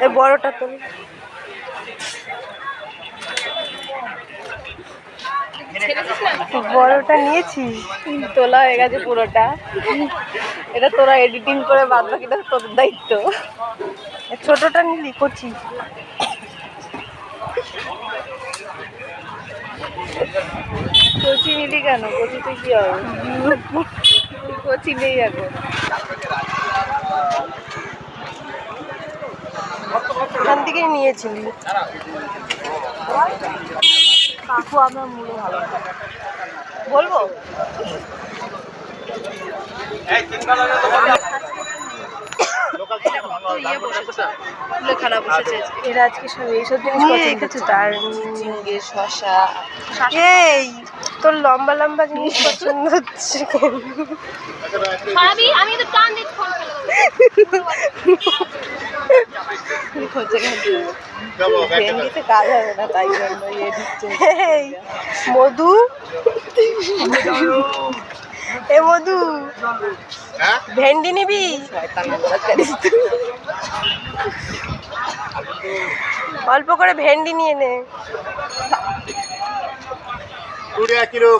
এই বড়টা তো বড়টা নিয়েছিস, তোলা হয়ে গেছে পুরোটা। এটা তোরা এডিটিং করে বাদ বাকিটা তোর দায়িত্ব। ছোটটা নিলি কচি, কচি নিলি কেন? কচিতে কি হবে? কচি নেই এখন, এখান থেকেই নিয়েছিলি। কাকু আমার মুড়ো ভালো বলবো। এরা আজকে সব এইসব জিনিস রেখেছে। তার ঝিঙ্গে, শশা। এই তোর লম্বা লম্বা জিনিস পছন্দ হচ্ছে। আমি তো টান দিচ্ছি ফোন ভেন্ডিতে কাজ হবে না, তাই জন্য মধু। এ মধু, ভেন্ডি নিবি? অল্প করে ভেন্ডি নিয়ে নে।